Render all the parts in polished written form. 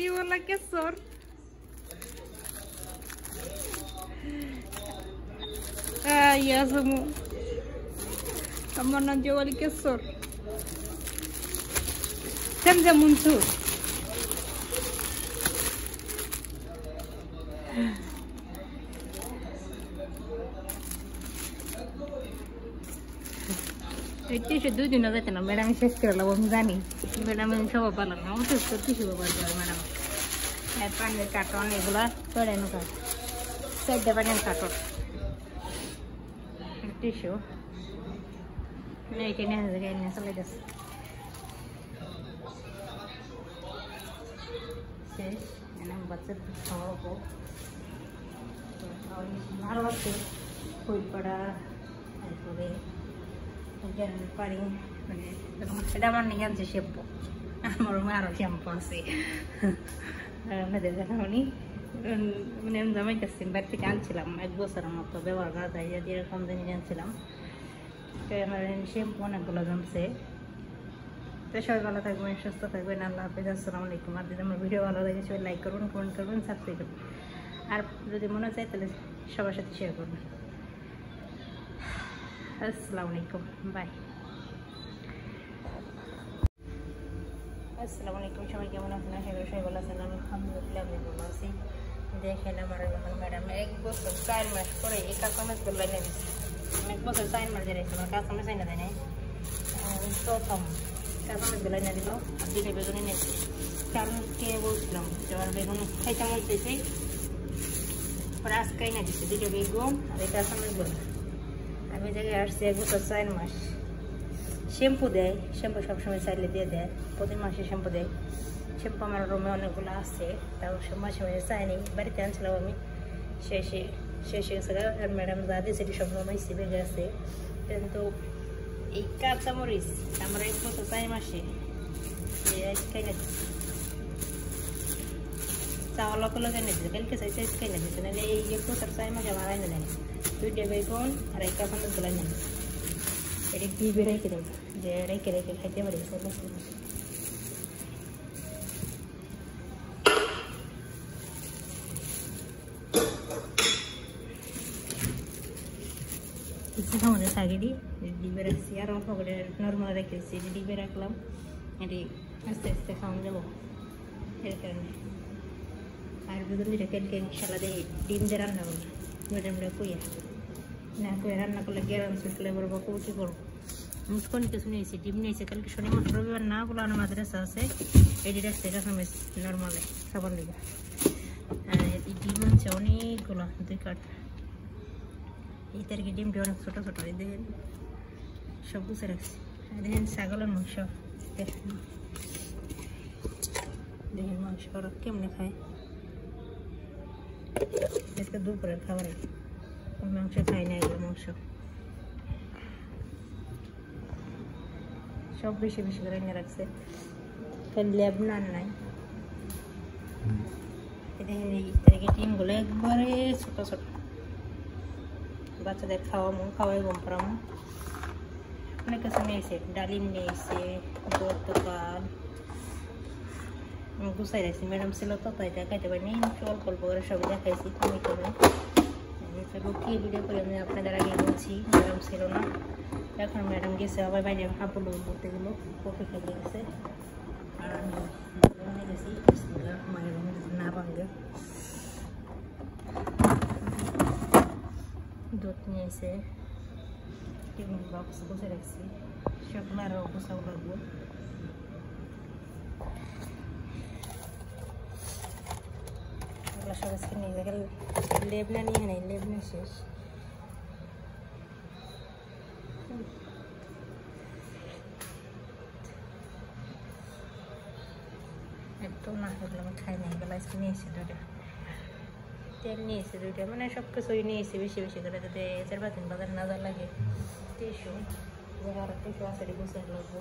ये बोला क्या सोर ya semua kamu jual kesor jam muncul itu sudah juga nggak tahu mereka sih sekarang lawang zani mereka mencoba balang kamu tuh seperti coba balang mana pan karton itu lah pada nuka saya dapat yang karton tisu ini kayaknya harganya selesai sih enak banget kalau kok kalau ini naruh tuh kue pada itu deh mungkin paling sudah mendingan si shampoo mau shampoo sih ada dalam ini menem zaman kesim berarti kan cilam aku seram waktu bewar kata ya dia kontennya cilam kayak kemarin shampoo nak gulung sih terus saya kalau tak guna susu tak guna Allah hafiz assalamualaikum ada dalam video kalau lagi coba like करूँ comment करूँ subscribe करूँ আর যদি মনে চায় তাহলে সবার সাথে share করুন আসসালামু আলাইকুম বাই আসসালামু আলাইকুম সবাই কেমন আছেন আশা করি সবাই ভালো আছেন আলহামদুলিল্লাহ আমি ভালো আছি দেখেন আমার ম্যাডাম এক বছর 4 মাস পরে এই কাস্টমাইজগুলো এনে দিচ্ছে এক বছর 4 মাস ধরে আমার কাস্টমাইজ এনে দেয় না প্রথম কাস্টমাইজগুলো এনে দিল আর দুটো বেগুন এনে দিচ্ছে কালকে বলছিলাম যে আমার বেগুন খাইতে মন চাইছে পরে আজকে এনে দিচ্ছে দুটো বেগুন আর এই কাস্টমাইজগুলো আমি জায়গায় আসছি এক বছর 4 মাস শ্যাম্পু দেয় শ্যাম্পু সবসময় চাইলে দিয়ে দেয় প্রতি মাসে শ্যাম্পু দেয় শ্যাম্পু আমার রুমে অনেকগুলো আছে তাও মাসে মাসে চাইনি বাড়িতে আনছিলাম আমি শেষে গেছে আর ম্যাডাম যা দিয়ে সেটি সব রমাইছি বেগে আছে কিন্তু এই কাঁচামরিচ আমরা এক বছর 4 মাসে খাইলে চাওয়া লোক এনে দিচ্ছে কালকে চাইছে খাইলে দিচ্ছে নাহলে এই এক বছর 4 মাসে আমার এনে দেয় দুইটা বেগুন আর এই কাঁচামরিচগুলো এনে দিচ্ছে এটা ডিবে রেখে দেব যে রেখে খাইতে পারি কিছু আমাদের সাগেরই ডিবে রাখছি আর অল্প করে নর্মাল রেখেছি ডিবে রাখলাম এটি আস্তে আস্তে খাওয়া যাবো এর কারণে আর বেগুন দুটো কেটে সালাদে ডিম দিয়ে রান্না করবো ম্যাডামরা কুইয়া না করে রান্না করলে গ্যারাম শুকলে বলবো কৌচি করবো মুসকন কিছু নিয়েছি ডিম নিয়েছি কালকে শনিবার রবিবার না বলে আমার মাদ্রাসা আছে এটি রাখছে কাঁচামরিচ নর্মালে খাবার লেগে আর এই ডিম হচ্ছে অনেকগুলো 2 কাঠ এই তারিখে ডিমটি অনেক ছোটো ছোটো দেখেন সব গুছে রাখছি দেখেন ছাগলের মাংস দেখেন মাংস ওরা কেমনে খায় আজকে দুপুরের খাবারে মাংস খাই না এগুলো মাংস সব বেশি বেশি করে এনে রাখছে খালি লেবনান নাই দেখেন এই তারিখে ডিমগুলো একবারে ছোটো ছোটো বাচ্চাদের খাওয়াই গম পারাম অনেক কিছু নিয়েছে ডালিম নিয়েছে বর্তকাল গুছাই রাখছি ম্যাডাম ছিল তো তাই দেখাইতে পারিনি অল্প অল্প করে সবই দেখাইছি তুমি করে কি ভিডিও করে আমি আপনাদের আগে বলছি ম্যাডাম ছিল না এখন ম্যাডাম গেছে আবার বাইরে হাঁপুলো করতে গেলো কফি খেতে গেছে আর আমি গেছি মায়ের না ভাঙ্গে দুধ নিয়েছে টিফিন বক্স বসে রাখছি সবগুলো আরও বসাও লাগবো সব আজকে নিয়ে গেল লেবনা নিয়ে নেই লেবনা শেষ একদম না হলে আমি খাই নাই এগুলো আজকে নিয়েছি দুটো তেল নিয়েছি দুইটা মানে সব কিছুই নিয়েছি বেশি বেশি করে যাতে 4-5 দিন বাজার না যা লাগে টিস্যু আর টিস্যু আছে গুছে লাগবো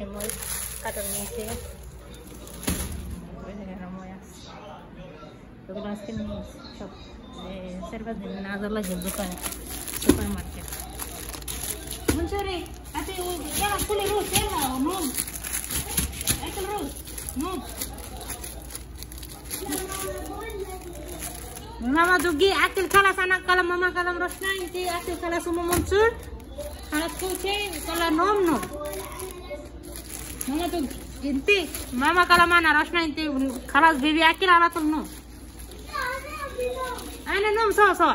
hemos কাটন নিয়েছে ওই জায়গায় রময়া এগুলো আজকে নিয়েছি সব सर्वदिन नाजर लागेल दुकान सुपर मार्केट म्हणजे रे आता याला फुले रोज याला मग ऐकल रोज मग mama dugi akil kala sana kala mama kala rosna inti akil kala sumo muncul kala kuce kala nom nom mama dug inti mama kala mana rosna inti kala baby akil ala tul nom ana nom so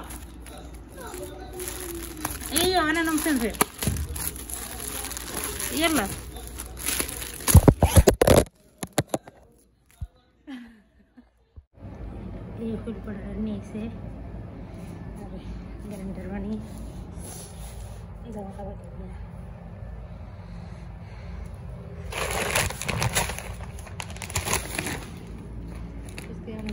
iyo ana nom sense yalla ये full पड़ा रहने से grinder बनी दवा का बदल इसके हम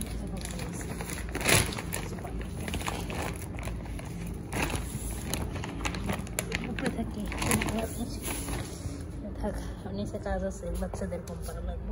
ऊपर तक के थक हमने से काज से बच्चे देर कम पर लग